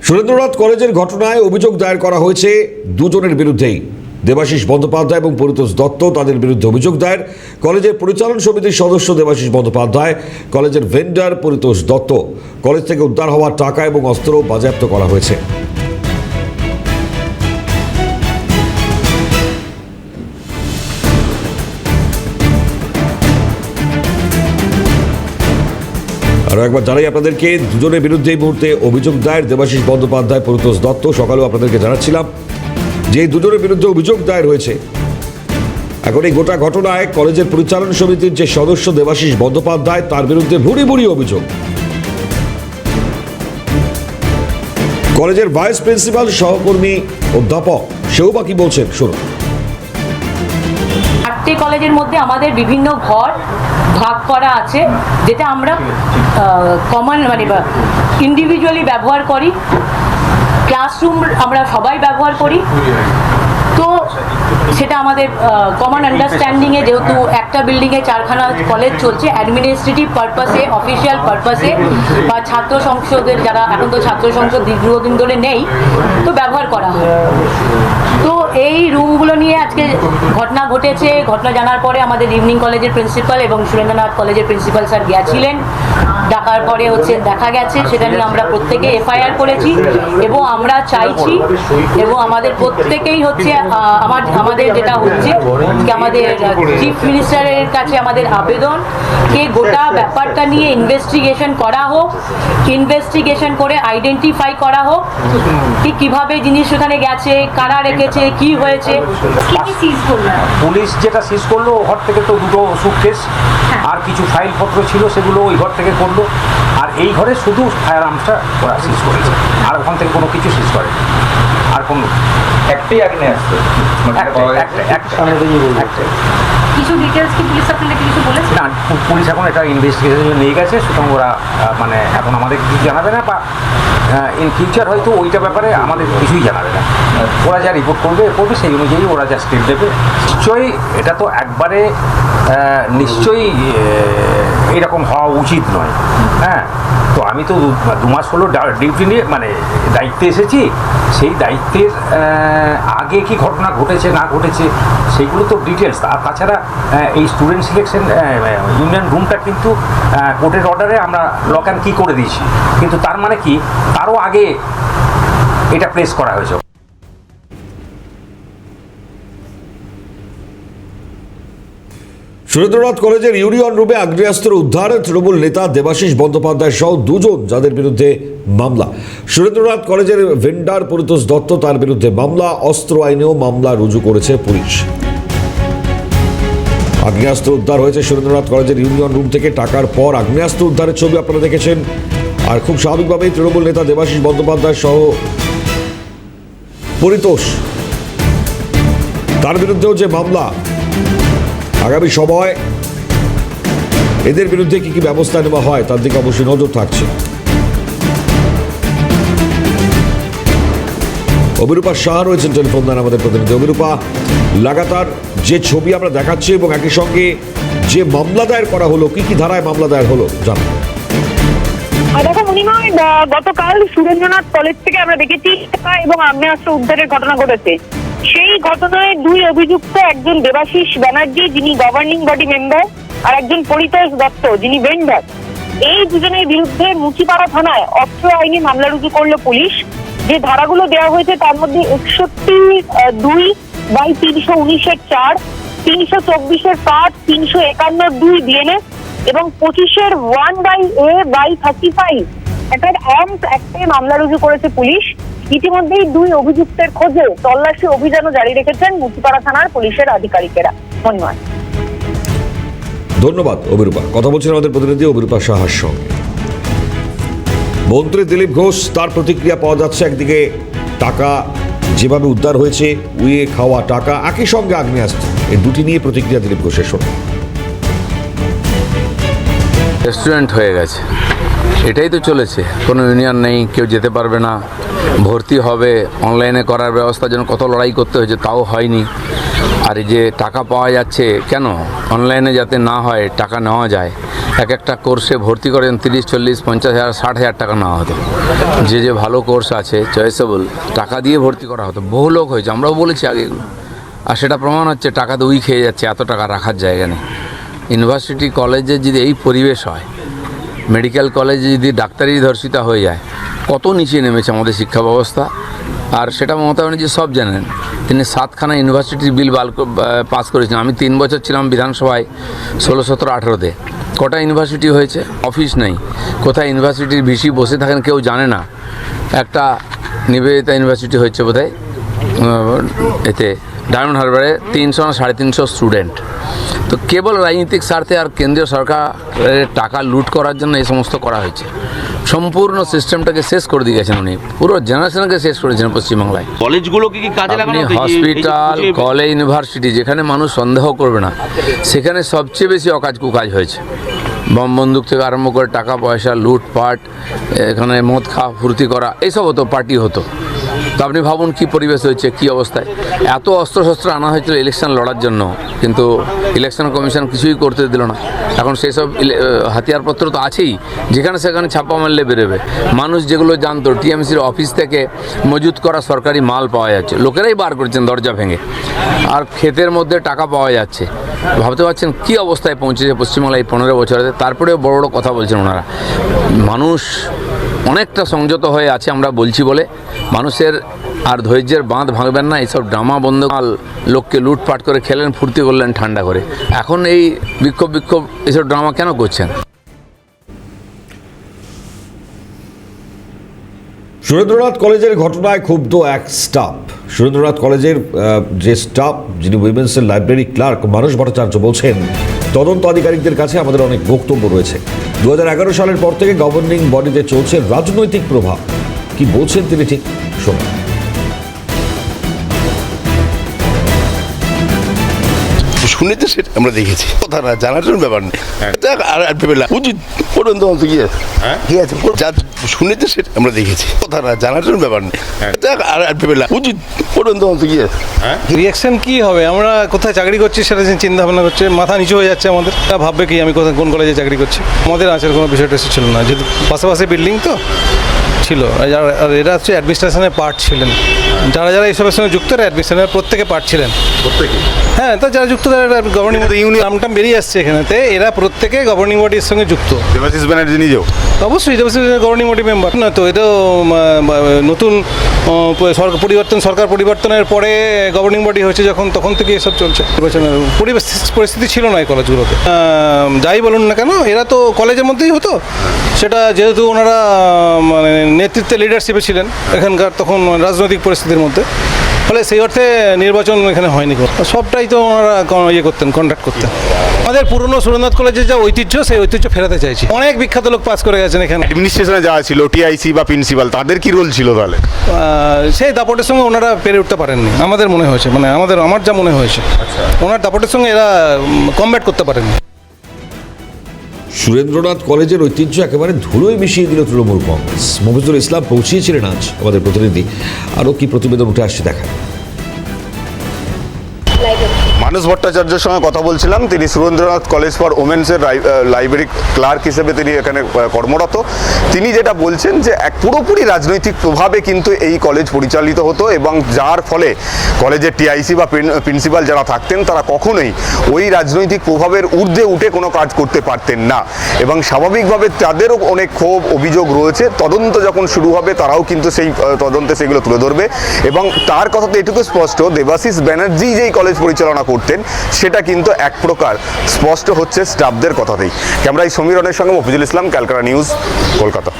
সুরেন্দ্রনাথ কলেজের ঘটনায় অভিযোগ দায়ের করা হয়েছে দুজনের বিরুদ্ধেই। দেবাশিস বন্দ্যোপাধ্যায় এবং পরিতোষ দত্ত, তাদের বিরুদ্ধে অভিযোগ দায়ের। কলেজের পরিচালন সমিতির সদস্য দেবাশিস বন্দ্যোপাধ্যায়, কলেজের ভেন্ডার পরিতোষ দত্ত। কলেজ থেকে উদ্ধার হওয়া টাকা এবং অস্ত্র বাজেয়াপ্ত করা হয়েছে। আরও একবার জানাই আপনাদেরকে, দুজনের বিরুদ্ধে এই মুহূর্তে অভিযোগ দায়ের। দেবাশিস বন্দ্যোপাধ্যায়, পরিতোষ দত্ত। সকালেও আপনাদেরকে জানাচ্ছিলাম যে এই দুজনের বিরুদ্ধে অভিযোগ দায়ের হয়েছে। এখন এই গোটা ঘটনায় কলেজের পরিচালন সমিতির যে সদস্য দেবাশিস বন্দ্যোপাধ্যায়, তার বিরুদ্ধে ভুরি ভুরি অভিযোগ। কলেজের ভাইস প্রিন্সিপাল সহকর্মী অধ্যাপক সেও বা কি বলছেন শুনুন। চারটে কলেজের মধ্যে আমাদের বিভিন্ন ঘর ভাগ করা আছে, যেটা আমরা কমন ইন্ডিভিজুয়ালি ব্যবহার করি। ক্লাসরুম আমরা সবাই ব্যবহার করি। তো সেটা আমাদের কমন আন্ডারস্ট্যান্ডিংয়ে, যেহেতু একটা বিল্ডিংয়ে চারখানা কলেজ চলছে, অ্যাডমিনিস্ট্রেটিভ পারপাসে, অফিসিয়াল পারপাসে বা ছাত্র সংসদের, যারা এখন তো ছাত্র সংসদ দীর্ঘদিন ধরে নেই, তো ব্যবহার করা হয়। তো এই রুমগুলো নিয়ে আজকে ঘটনা ঘটেছে। ঘটনা জানার পরে আমাদের ইভিনিং কলেজের প্রিন্সিপাল এবং সুরেন্দ্রনাথ কলেজের প্রিন্সিপাল স্যার গিয়েছিলেন। ডাকার পরে সেটা গেছে, সেটা নিয়ে আমরা প্রত্যেকে এফআইআর করেছি এবং আমরা চাইছি, এবং আমাদের প্রত্যেকেই আমাদের যেটা হচ্ছে আমাদের চিফ মিনিস্টারের কাছে আমাদের আবেদন যে গোটা ব্যাপারটা নিয়ে ইনভেস্টিগেশন করা হোক, ইনভেস্টিগেশন করে আইডেন্টিফাই করা হোক কি কিভাবে জিনিস ওখানে গেছে, কারা রেখেছে, কি হয়েছে। পুলিশ যেটা সিজ করলো, ঘর থেকে তো দুটো সুটকেস আর কিছু ফাইলপত্র ছিল, সেগুলো ওই ঘর থেকে করলো। আর এই ঘরে শুধু ফায়ার আর্মসটা ওরা সিজ করেছে, আর ওখান থেকে কোনো কিছু সিজ করে আর কোনো একটাই আগে আসছে। কিছু ডিটেলস কি পুলিশ আপনাদের কিছু বলেছে? না, পুলিশ এখন এটা ইনভেস্টিগেশন নিয়ে গেছে, সুতরাং ওরা এখন আমাদের কিছু জানাবে না, বা ইন ফিউচার হয়তো ওইটা ব্যাপারে আমাদের কিছুই জানাবে না। ওরা যা রিপোর্ট করবে সেই অনুযায়ী ওরা যা স্টেপ দেবে। নিশ্চয়ই এটা তো একবারে নিশ্চয়ই এরকম হওয়া উচিত নয়। হ্যাঁ, তো আমি তো 2 মাস হলো ডিউটি নিয়ে দায়িত্বে এসেছি। সেই দায়িত্বের আগে কি ঘটনা ঘটেছে না ঘটেছে সেইগুলো তো ডিটেলস। আর তাছাড়া এই স্টুডেন্ট সিলেকশন ইউনিয়ন রুমটা কিন্তু কোর্টের অর্ডারে আমরা লক অ্যান্ড কি করে দিয়েছি, কিন্তু তার মানে কি তারও আগে এটা প্লেস করা হয়েছে। সুরেন্দ্রনাথ কলেজের ইউনিয়ন রুমে আগ্নেয়াস্ত্র উদ্ধার। তৃণমূল নেতা দেবাশিস বন্দ্যোপাধ্যায় সহ দুজন যাদের বিরুদ্ধে মামলা। সুরেন্দ্রনাথ কলেজের ভেন্ডার পরিতোষ দত্ত, তার বিরুদ্ধে মামলা। অস্ত্র আইনেও মামলা রুজু করেছে পুলিশ। আগ্নেয়াস্ত্র উদ্ধার হয়েছে সুরেন্দ্রনাথ কলেজের ইউনিয়ন রুম থেকে। টাকার পর আগ্নেয়াস্ত্র উদ্ধারের ছবি আপনারা দেখেছেন। আর খুব স্বাভাবিকভাবেই তৃণমূল নেতা দেবাশিস বন্দ্যোপাধ্যায় সহ পরিতোষ, তার বিরুদ্ধেও যে মামলা, আগামী সময় এদের বিরুদ্ধে কি কি ব্যবস্থা নেওয়া হয় তার দিকে অবশ্যই নজর থাকছে। অভিরূপা সাহা রয়েছেন টেলিফোন লাইনে আমাদের প্রতিনিধি। অভিরূপা, লাগাতার যে ছবি আমরা দেখাচ্ছি এবং একই সঙ্গে যে মামলা দায়ের করা হলো, কি কি ধারায় মামলা দায়ের হলো জানো? দেখো মনিময়, গতকাল সুরেন্দ্রনাথ কলেজ থেকে আমরা দেখেছি এবং আগ্নেয়াস্ত্র উদ্ধারের ঘটনা ঘটেছে। সেই ঘটনায় 2 অভিযুক্ত, একজন দেবাশিস ব্যানার্জি যিনি গভর্নিং বডি মেম্বার, আর একজন পরিতোষ দত্ত যিনি ভেন্ডার। এই দুজনের বিরুদ্ধে মুচিপাড়া থানায় অস্ত্র আইনে মামলা রুজু করলো পুলিশ। যে ধারাগুলো দেওয়া হয়েছে তার মধ্যে 61(2)/319-4, 324-5, 351(2) বিএনএস এবং 25-1/A/35 একটা আর্মস অ্যাক্টে মামলা রুজু করেছে পুলিশ। ইতিমধ্যেই 2 অভিযুক্তের খোঁজে তল্লাশি অভিযানও জারি রেখেছেন মুচিপাড়া থানার পুলিশের আধিকারিকেরা। ধন্যবাদ। ধন্যবাদ অভিরূপা। কথা বলছেন আমাদের প্রতিনিধি অভিরূপা সাহার সঙ্গে। মন্ত্রী দিলীপ ঘোষ, তার প্রতিক্রিয়া পাওয়া যাচ্ছে। একদিকে টাকা যেভাবে উদ্ধার হয়েছে, উইয়ে খাওয়া টাকা, একই সঙ্গে আগ্নেয়াস্ত্র, এই দুটি নিয়ে প্রতিক্রিয়া দিলীপ ঘোষের। শোনো। রেস্টুরেন্ট হয়ে গেছে, এটাই তো চলেছে। কোনো ইউনিয়ন নেই, কেউ যেতে পারবে না, ভর্তি হবে অনলাইনে করার ব্যবস্থার জন্য কত লড়াই করতে হয়েছে, তাও হয়নি। আর এই যে টাকা পাওয়া যাচ্ছে, কেন অনলাইনে যাতে না হয় টাকা নেওয়া যায়, এক একটা কোর্সে ভর্তি করেন 30, 40, 50 হাজার, 60 হাজার টাকা নেওয়া হতো। যে ভালো কোর্স আছে চয়েসেবল, টাকা দিয়ে ভর্তি করা হতো। বহু লোক হয়েছে, আমরাও বলেছি আগে এগুলো। আর সেটা প্রমাণ হচ্ছে টাকা তো উই খেয়ে যাচ্ছে, এত টাকা রাখার জায়গা নেই। ইউনিভার্সিটি কলেজে যদি এই পরিবেশ হয়, মেডিকেল কলেজে যদি ডাক্তারি ধর্ষিতা হয়ে যায়, কত নিচে নেমেছে আমাদের শিক্ষা ব্যবস্থা। আর সেটা মমতা ব্যানার্জি সব জানেন। তিনি 7খানা ইউনিভার্সিটির বিল পাস করেছেন। আমি 3 বছর ছিলাম বিধানসভায়, 16, 17, 18-তে। কটা ইউনিভার্সিটি হয়েছে? অফিস নেই। কোথায় ইউনিভার্সিটির ভিসি বসে থাকেন কেউ জানে না। একটা নিবেদিতা ইউনিভার্সিটি হচ্ছে বোধহয় এতে ডায়মন্ড হারবারে, 300 না 350 স্টুডেন্ট। তো কেবল রাজনৈতিক স্বার্থে আর কেন্দ্রীয় সরকারের টাকা লুট করার জন্য এই সমস্ত করা হয়েছে। সম্পূর্ণ সিস্টেমটাকে শেষ করে দিয়ে গেছেন উনি, পুরো জেনারেশনকে শেষ করেছেন পশ্চিমবাংলায়। কলেজগুলোকে কি কাজে লাগানো আপনি হসপিটাল, কলেজ, ইউনিভার্সিটি যেখানে মানুষ সন্দেহ করবে না, সেখানে সবচেয়ে বেশি অকাজ কুকাজ হয়েছে। বম বন্দুক থেকে আরম্ভ করে টাকা পয়সা লুটপাট, এখানে মদ খাওয়া ফুর্তি করা, এইসব হতো, পার্টি হতো। তো আপনি ভাবুন কী পরিবেশ হয়েছে, কী অবস্থায়। এত অস্ত্রশস্ত্র আনা হয়েছিল ইলেকশন লড়ার জন্য, কিন্তু ইলেকশন কমিশন কিছুই করতে দিল না। এখন সেই সব হাতিয়ারপত্র তো আছেই, যেখানে সেখানে ছাপ্পা মারলে বেরোবে। মানুষ যেগুলো জানতো, টিএমসির অফিস থেকে মজুত করা সরকারি মাল পাওয়া যাচ্ছে, লোকেরাই বার করছেন দরজা ভেঙে। আর ক্ষেতের মধ্যে টাকা পাওয়া যাচ্ছে। ভাবতে পারছেন কী অবস্থায় পৌঁছেছে পশ্চিমবাংলায় এই 15 বছরে। তারপরেও বড় বড় কথা বলছেন ওনারা। মানুষ অনেকটা সংযত হয়ে আছে আমরা বলছি বলে। মানুষের আর ধৈর্যের বাঁধ ভাঙবেন না। এইসব ড্রামা বন্ধ, লোককে লুটপাট করে খেলেন, ফুর্তি করলেন ঠান্ডা করে। এখন এই বিক্ষোভ এইসব ড্রামা কেন করছেন? সুরেন্দ্রনাথ কলেজের ঘটনায় ক্ষুব্ধ এক স্টাফ। সুরেন্দ্রনাথ কলেজের যে স্টাফ, যিনি উইমেন্সের লাইব্রেরি ক্লার্ক মানস ভট্টাচার্য, বলছেন তদন্ত আধিকারিকদের কাছে আমাদের অনেক বক্তব্য রয়েছে। 2011 সালের পর থেকে গভর্নিং বডিতে চলছে রাজনৈতিক প্রভাব। কি বলছেন তিনি, ঠিক শোনেন। শুনেছে সেটা আমরা দেখেছি, কথা না জানার জন্য ব্যাপার নেই। আর ভেবে উচিত পর্যন্ত কি আছে, কি আছে যা শুনেছে সেটা আমরা দেখেছি, কথা না জানার জন্য ব্যাপার নেই। আর ভেবে উচিত পর্যন্ত কি আছে। রিয়াকশন কি হবে? আমরা কোথায় চাকরি করছি সেটা চিন্তা ভাবনা করছে, মাথা নিচু হয়ে যাচ্ছে আমাদের। ভাববে কি আমি কোথায় কোন কলেজে চাকরি করছি। আমাদের আচার কোনো বিষয়টা ছিল না, যেহেতু পাশাপাশি বিল্ডিং তো ছিল। আর এরা হচ্ছে অ্যাডমিনিস্ট্রেশনের পার্ট ছিলেন। যারা এইসবের সঙ্গে যুক্ত, অ্যাডমিনিস্ট্রেশনের প্রত্যেকে পার্ট ছিলেন। হ্যাঁ, তো যারা যুক্ত গভর্নিং ইউনিয়ন নামটা বেরিয়ে আসছে এখানেতে, এরা প্রত্যেকে গভর্নিং বডির সঙ্গে যুক্ত। দেবাশিস ব্যানার্জি নিজেও অবশ্যই দেবাশিস গভর্নিং বডি মেম্বার না তো। এটা নতুন সরকার পরিবর্তনের পরে গভর্নিং বডি হয়েছে যখন, তখন থেকে এসব চলছে। পরিস্থিতি ছিল না এই কলেজগুলোতে। যাই বলুন না কেন, এরা তো কলেজের মধ্যেই হতো। সেটা যেহেতু ওনারা মানে নেতৃত্বে, লিডারশিপে ছিলেন এখানকার, তখন রাজনৈতিক পরিস্থিতির মধ্যে, ফলে সেই অর্থে নির্বাচন এখানে হয়নি। সবটাই তো ওনারা ইয়ে করতেন, কন্ডাক্ট করতেন। আমাদের পুরনো সুরেন্দ্রনাথ কলেজের যা ঐতিহ্য, সেই ঐতিহ্য ফেরাতে চাইছি। অনেক বিখ্যাত লোক পাস করে গেছেন এখানে। অ্যাডমিনিস্ট্রেশনে যারা ছিল, টিআইসি বা প্রিন্সিপাল, তাদের কি রোল ছিল তাহলে? সেই দাপটের সঙ্গে ওনারা পেরে উঠতে পারেননি আমাদের মনে হয়েছে, মানে আমার যা মনে হয়েছে। ওনার দাপটের সঙ্গে এরা কমব্যাট করতে পারেননি। সুরেন্দ্রনাথ কলেজের ঐতিহ্য একেবারে ধুলোয় মিশিয়ে দিল তৃণমূল কংগ্রেস। মফিজুল ইসলাম পৌঁছিয়েছিলেন আজ আমাদের প্রতিনিধি। আরও কি প্রতিবেদন উঠে আসছে দেখা। মানস ভট্টাচার্যের সঙ্গে কথা বলছিলাম। তিনি সুরেন্দ্রনাথ কলেজ ফর ওমেন্সের লাইব্রেরি ক্লার্ক হিসেবে তিনি এখানে কর্মরত। তিনি যেটা বলছেন যে এক পুরোপুরি রাজনৈতিক প্রভাবে কিন্তু এই কলেজ পরিচালিত হতো, এবং যার ফলে কলেজের টিআইসি বা প্রিন্সিপাল যারা থাকতেন তারা কখনোই ওই রাজনৈতিক প্রভাবের ঊর্ধ্বে উঠে কোনো কাজ করতে পারতেন না। এবং স্বাভাবিকভাবে তাদেরও অনেক ক্ষোভ, অভিযোগ রয়েছে। তদন্ত যখন শুরু হবে তারাও কিন্তু সেই তদন্তে সেগুলো তুলে ধরবে। এবং তার কথাতে এটুকু স্পষ্ট, দেবাশিস ব্যানার্জি যেই কলেজ পরিচালনা করতেন সেটা কিন্তু এক প্রকার স্পষ্ট হচ্ছে স্টাফদের কথাতেই। ক্যামেরায় সমীরনের সঙ্গে মফিজুল ইসলাম, ক্যালকাটা নিউজ, কলকাতা।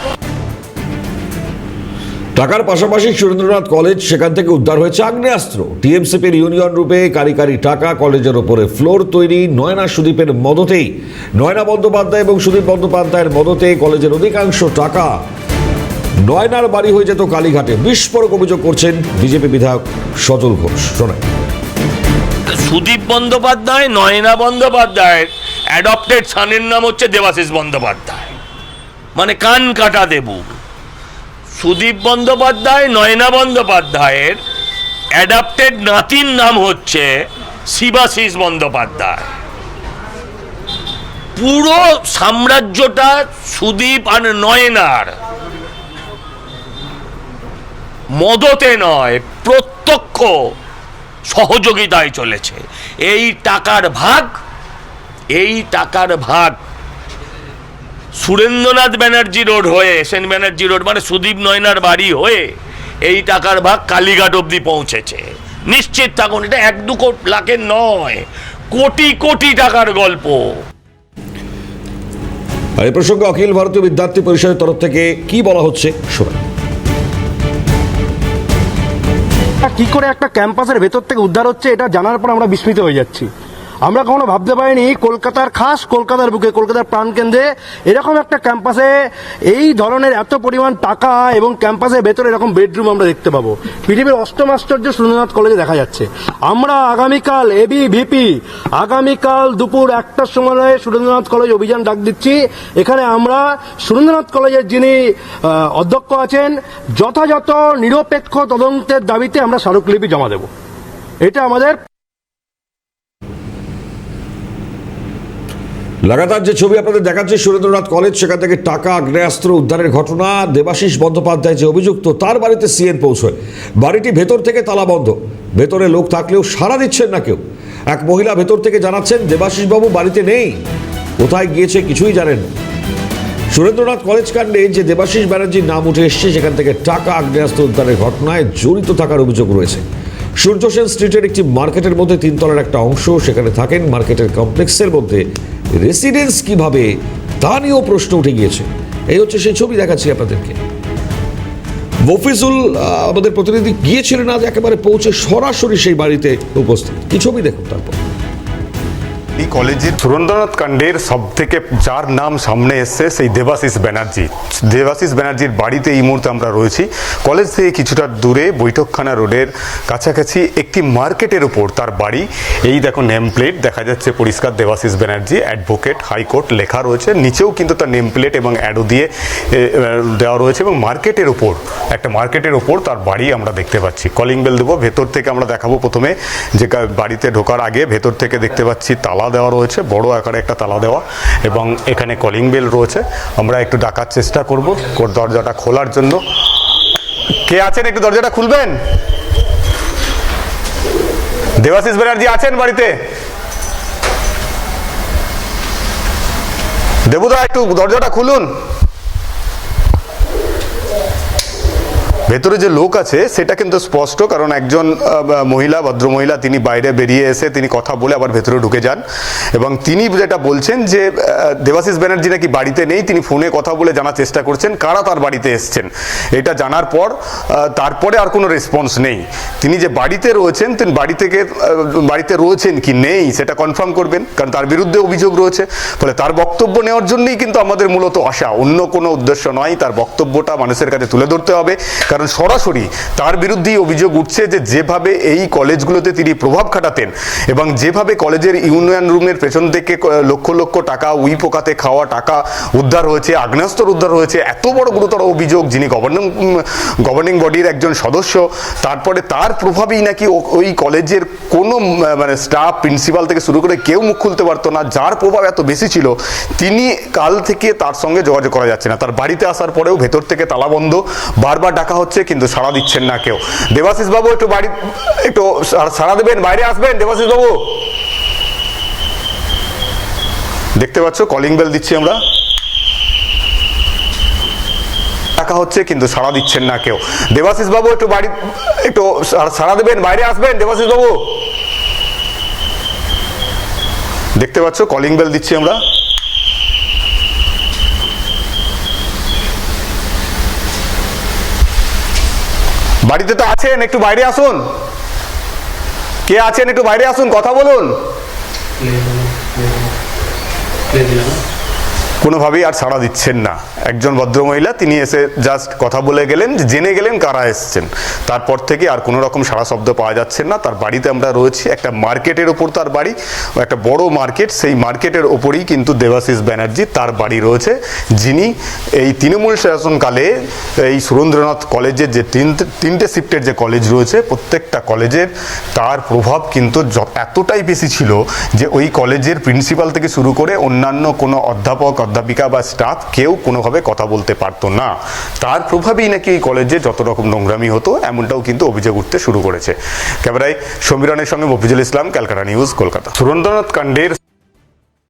টাকার পাশাপাশি সুরেন্দ্রনাথ কলেজ, সেখান থেকে উদ্ধার হয়েছে আগ্নেয়াস্ত্র। টিএমসিপির ইউনিয়ন রূপে কারি টাকা কলেজের ওপরে ফ্লোর তৈরি নয়না সুদীপের মদতেই, নয়না বন্দ্যোপাধ্যায় এবং সুদীপ বন্দ্যোপাধ্যায়ের মদতে কলেজের অধিকাংশ টাকা নয়নার বাড়ি হয়ে যেত কালীঘাটে। বিস্ফোরক অভিযোগ করছেন বিজেপি বিধায়ক সজল ঘোষ। শোনেন। সুদীপ বন্দ্যোপাধ্যায়, নয়না বন্দ্যোপাধ্যায়ের অ্যাডপ্টেড সানের নাম হচ্ছে দেবাশিস বন্দ্যোপাধ্যায়, মানে কান কাটা দেবু। সুদীপ বন্দ্যোপাধ্যায়, নয়না বন্দ্যোপাধ্যায়ের অ্যাডাপ্টেড নাতির নাম হচ্ছে শিবাশিস বন্দ্যোপাধ্যায়। পুরো সাম্রাজ্যটা সুদীপ আর নয়নার মদতে নয়, প্রত্যক্ষ সহযোগিতায় চলেছে। এই টাকার ভাগ সুরেন্দ্রনাথ ব্যানার্জি রোড হয়ে, সেন ব্যানার্জি রোড মানে সুদীপ নয়নার বাড়ি হয়ে এই টাকার ভাগ কালীঘাট অবধি পৌঁছেছে। নিশ্চিত থাকুন, এটা 1-2 লাখের নয়, কোটি কোটি টাকার গল্প। আর এই প্রসঙ্গে অখিল ভারতীয় বিদ্যার্থী পরিষদের তরফ থেকে কি বলা হচ্ছে শোনান। কি করে একটা ক্যাম্পাসের ভেতর থেকে উদ্ধার হচ্ছে এটা জানার পর আমরা বিস্মিত হয়ে যাচ্ছি। আমরা কখনো ভাবতে পারিনি কলকাতার বুকে, কলকাতার প্রাণকেন্দ্রে এরকম একটা ক্যাম্পাসে এই ধরনের এত পরিমাণ টাকা এবং ক্যাম্পাসের ভেতরে এরকম বেডরুম আমরা দেখতে পাবো। পৃথিবীর অষ্টম আশ্চর্য সুরেন্দ্রনাথ কলেজে দেখা যাচ্ছে। আমরা আগামীকাল আগামীকাল দুপুর 1টার সময় সুরেন্দ্রনাথ কলেজ অভিযান ডাক দিচ্ছি। এখানে আমরা সুরেন্দ্রনাথ কলেজের যিনি অধ্যক্ষ আছেন, যথাযথ নিরপেক্ষ তদন্তের দাবিতে আমরা স্মারকলিপি জমা দেব। এটা আমাদের লাগাতার যে ছবি আপনাদের দেখাচ্ছে সুরেন্দ্রনাথ কলেজ, সেখান থেকে টাকা, আগ্নেয়াস্ত্র উদ্ধারের ঘটনা। দেবাশিস বন্দ্যোপাধ্যায় যে অভিযুক্ত, তার বাড়িতে সিএন পৌঁছয়। বাড়িটি ভেতর থেকে তালাবন্ধ, ভেতরে লোক থাকলেও সাড়া দিচ্ছেন না কেউ। এক মহিলা ভেতর থেকে জানাচ্ছেন দেবাশিস বাবু বাড়িতে নেই, কোথায় গিয়েছে কিছুই জানেন না। সুরেন্দ্রনাথ কলেজ কাণ্ডে যে দেবাশিস ব্যানার্জির নাম উঠে এসছে, সেখান থেকে টাকা, আগ্নেয়াস্ত্র উদ্ধারের ঘটনায় জড়িত থাকার অভিযোগ রয়েছে। সূর্য সেন স্ট্রিটের একটি মার্কেটের মধ্যে 3 তলার একটা অংশ, সেখানে থাকেন। মার্কেটের কমপ্লেক্সের মধ্যে রেসিডেন্স কিভাবে, তা নিয়েও প্রশ্ন উঠে গিয়েছে। এই হচ্ছে সেই ছবি দেখাচ্ছি আপনাদেরকে। মফিজুল আমাদের প্রতিনিধি গিয়েছিলেন আজ, একেবারে পৌঁছে সরাসরি সেই বাড়িতে উপস্থিত। কি ছবি দেখুন তারপর। এই কলেজের সুরেন্দ্রনাথ কাণ্ডের সব থেকে যার নাম সামনে এসছে সেই দেবাশিস ব্যানার্জির বাড়িতে এই মুহূর্তে আমরা রয়েছি। কলেজ থেকে কিছুটা দূরে বৈঠকখানা রোডের কাছাকাছি একটি মার্কেটের উপর তার বাড়ি। এই দেখো নেম প্লেট দেখা যাচ্ছে পরিষ্কার, দেবাশিস ব্যানার্জি অ্যাডভোকেট, হাইকোর্ট লেখা রয়েছে। নিচেও কিন্তু তার নেম প্লেট এবং অ্যাডও দিয়ে দেওয়া রয়েছে এবং মার্কেটের ওপর তার বাড়ি আমরা দেখতে পাচ্ছি। কলিং বেল দেবো, ভেতর থেকে আমরা দেখাবো। প্রথমে যে বাড়িতে ঢোকার আগে ভেতর থেকে দেখতে পাচ্ছি তালা দেওয়া রয়েছে, বড় আকারে একটা তালা দেওয়া, এবং এখানে কলিং বেল রয়েছে। আমরা একটু ডাকার চেষ্টা করব দরজাটা খোলার জন্য। কে আছেন, একটু দরজাটা খুলবেন? দেবাশিস ব্যানার্জি আছেন বাড়িতে? দেবুদা একটু দরজাটা খুলুন। ভেতরে যে লোক আছে সেটা কিন্তু স্পষ্ট, কারণ একজন ভদ্রমহিলা তিনি বাইরে বেরিয়ে এসে তিনি কথা বলে আবার ভেতরে ঢুকে যান, এবং তিনি যেটা বলছেন যে দেবাশিস ব্যানার্জি নাকি বাড়িতে নেই। তিনি ফোনে কথা বলে জানার চেষ্টা করছেন কারা তার বাড়িতে এসছেন। এটা জানার পর তারপরে আর কোনো রেসপন্স নেই। তিনি যে বাড়িতে রয়েছেন, তিনি বাড়িতে রয়েছেন কি নেই সেটা কনফার্ম করবেন, কারণ তার বিরুদ্ধে অভিযোগ রয়েছে। ফলে তার বক্তব্য নেওয়ার জন্যই কিন্তু আমাদের মূলত আসা, অন্য কোনো উদ্দেশ্য নয়। তার বক্তব্যটা মানুষের কাছে তুলে ধরতে হবে, কারণ সরাসরি তার বিরুদ্ধেই অভিযোগ উঠছে যে যেভাবে এই কলেজগুলোতে তিনি প্রভাব খাটাতেন এবং যেভাবে কলেজের ইউনিয়ন রুমের পেছন থেকে লক্ষ লক্ষ টাকা, উইপোকাতে খাওয়া টাকা উদ্ধার হয়েছে, আগ্নেয়াস্ত্র উদ্ধার হয়েছে। এত বড় গুরুতর অভিযোগ, যিনি গভর্নিং বডির একজন সদস্য, তারপরে তার প্রভাবেই নাকি ওই কলেজের কোনো স্টাফ, প্রিন্সিপাল থেকে শুরু করে কেউ মুখ খুলতে পারতো না। যার প্রভাব এত বেশি ছিল, তিনি কাল থেকে তার সঙ্গে যোগাযোগ করা যাচ্ছে না। তার বাড়িতে আসার পরেও ভেতর থেকে তালাবন্ধ, বারবার ডাকা হচ্ছে কিন্তু সাড়া দিচ্ছেন না কেউ। দেবাশিস বাবু একটু সাড়া দেবেন, বাইরে আসবেন। দেবাশিস বাবু, দেখতে পাচ্ছ কলিং বেল দিচ্ছি আমরা, ডাকা হচ্ছে কিন্তু সাড়া দিচ্ছেন না কেউ। দেবাশিস বাবু একটু সাড়া দেবেন, বাইরে আসবেন। দেবাশিস বাবু, দেখতে পাচ্ছ কলিং বেল দিচ্ছি আমরা। বাড়িতে তো আছেন, একটু বাইরে আসুন। কে আছেন, একটু বাইরে আসুন, কথা বলুন। কোনোভাবেই আর সাড়া দিচ্ছেন না। একজন ভদ্রমহিলা তিনি এসে জাস্ট কথা বলে গেলেন, জেনে গেলেন কারা এসছেন, তারপর থেকে আর কোনো রকম সাড়া শব্দ পাওয়া যাচ্ছে না। তার বাড়িতে আমরা রয়েছি, একটা মার্কেটের ওপর তার বাড়ি, একটা বড় মার্কেট, সেই মার্কেটের ওপরেই কিন্তু দেবাশিস ব্যানার্জি তার বাড়ি রয়েছে, যিনি এই তৃণমূল শাসনকালে এই সুরেন্দ্রনাথ কলেজের যে তিনটে শিফটের যে কলেজ রয়েছে, প্রত্যেকটা কলেজের তার প্রভাব কিন্তু এতটাই বেশি ছিল যে ওই কলেজের প্রিন্সিপাল থেকে শুরু করে অন্যান্য কোনো অধ্যাপক অধ্যাপিকা বা স্টাফ কেউ কোনোভাবে কথা বলতে পারতো না। তার প্রভাবেই নাকি এই কলেজে যত রকম নোংরামি হতো, এমনটাও কিন্তু অভিযোগ উঠতে শুরু করেছে। ক্যামেরায় সমীরনের সঙ্গে মফিজুল ইসলাম, ক্যালকাটা নিউজ, কলকাতা। সুরেন্দ্রনাথ কাণ্ডের